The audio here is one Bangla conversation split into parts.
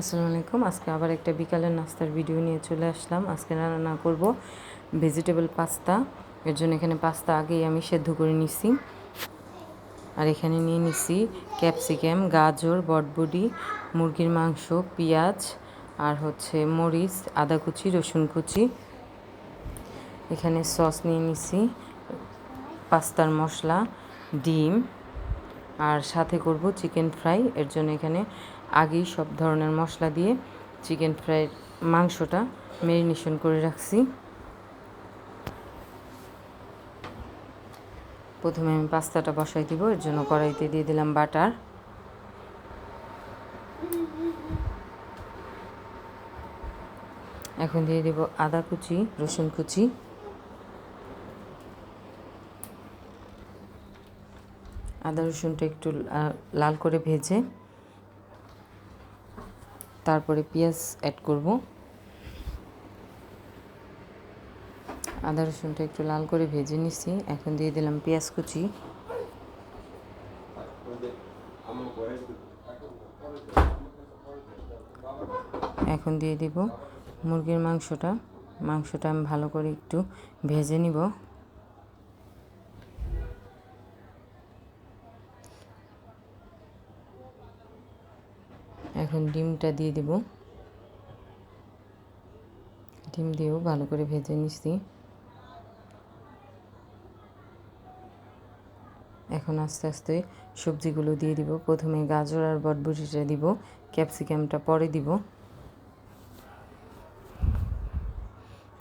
আসসালামু আলাইকুম। আজকে আবার একটা বিকালের নাস্তার ভিডিও নিয়ে চলে আসলাম। আজকে রান্না করব ভেজিটেবল পাস্তা। এর জন্য এখানে পাস্তা আগেই আমি সেদ্ধ করে নিছি। আর এখানে নিয়ে নিছি ক্যাপসিকাম, গাজর, বটবডি, মুরগির মাংস, পেঁয়াজ আর মরিচ, আদা কুচি, রসুন কুচি। এখানে সস নিয়ে নিছি, পাস্তার মশলা, ডিম আর সাথে করব চিকেন ফ্রাই। এর জন্য এখানে আগেই সব ধরনের মশলা দিয়ে চিকেন ফ্রাইয়ের মাংসটা ম্যারিনেশন করে রাখছি। প্রথমে আমি পাস্তাটা বসাই দিব। এর জন্য কড়াইতে দিয়ে দিলাম বাটার, এখন দিয়ে দেব আদা কুচি, রসুন কুচি, আদা রসুনটা একটু লাল করে ভেজে তারপরে পেঁয়াজ অ্যাড করব। আদা রসুনটা একটু লাল করে ভেজে নিছি, এখন দিয়ে দিলাম পেঁয়াজ কুচি, এখন দিয়ে দিব মুরগির মাংসটা আমি ভালো করে একটু ভেজে নিব। এখন ডিমটা দিয়ে দিব, ডিম দিয়েও ভালো করে ভেজে নিছি। এখন আস্তে আস্তে সবজিগুলো দিয়ে দিব। প্রথমে গাজর আর বটবটিটা দিব, ক্যাপসিকামটা পরে দিব।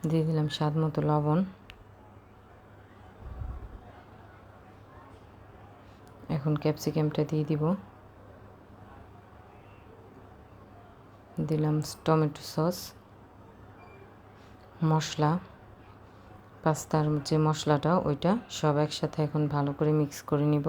দিয়ে দিলাম স্বাদ মতো লবণ। এখন ক্যাপসিকামটা দিয়ে দিব, দিলাম টমেটো সস, মশলা, পাস্তার যে মশলাটা ওইটা সব একসাথে এখন ভালো করে মিক্স করে নিব।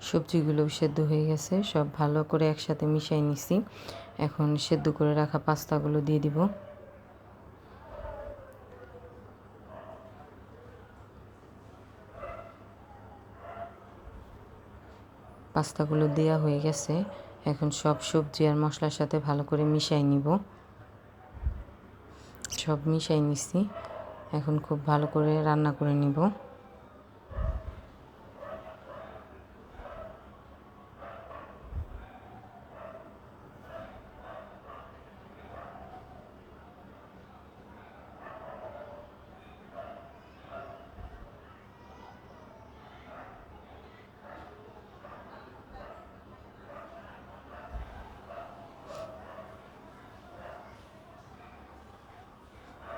সবজিগুলো সেদ্ধ হয়ে গেছে, সব ভালো করে একসাথে মিশিয়ে নিছি। এখন সেদ্ধ করে রাখা পাস্তাগুলো দিয়ে দিব। পাস্তাগুলো দেওয়া হয়ে গেছে, এখন সব সবজি আর মশলার সাথে ভালো করে মিশিয়ে নিব। সব মিশিয়ে নিছি, এখন খুব ভালো করে রান্না করে নিব।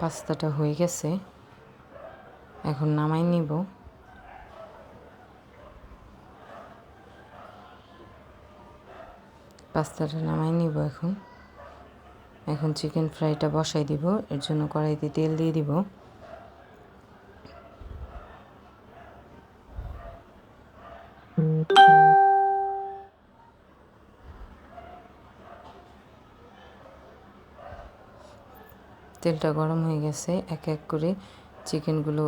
পাস্তাটা হয়ে গেছে, এখন নামাই নিব। পাস্তাটা নামাই নিব এখন। এখন চিকেন ফ্রাইটা বসাই দিব। এর জন্য কড়াইতে তেল দিয়ে দিব। তেলটা গরম হয়ে গেছে, এক এক করে চিকেনগুলো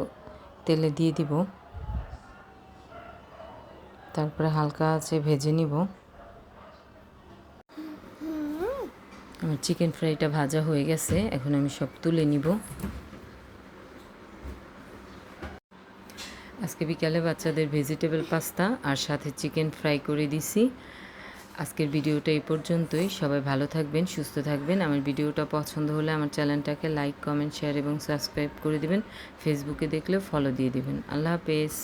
তেলে দিয়ে দিব, তারপরে হালকা আঁচে ভেজে নিব। আমার চিকেন ফ্রাইটা ভাজা হয়ে গেছে, এখন আমি সব তুলে নিব। আজকে বিকালে বাচ্চাদের ভেজিটেবল পাস্তা আর সাথে চিকেন ফ্রাই করে দিছি। আজকের ভিডিওটা এই পর্যন্তই। সবাই ভালো থাকবেন, সুস্থ থাকবেন। আমার ভিডিওটা পছন্দ হলে আমার চ্যানেলটাকে লাইক, কমেন্ট, শেয়ার এবং সাবস্ক্রাইব করে দিবেন। ফেসবুকে দেখলেও ফলো দিয়ে দিবেন। আল্লাহ হাফেজ।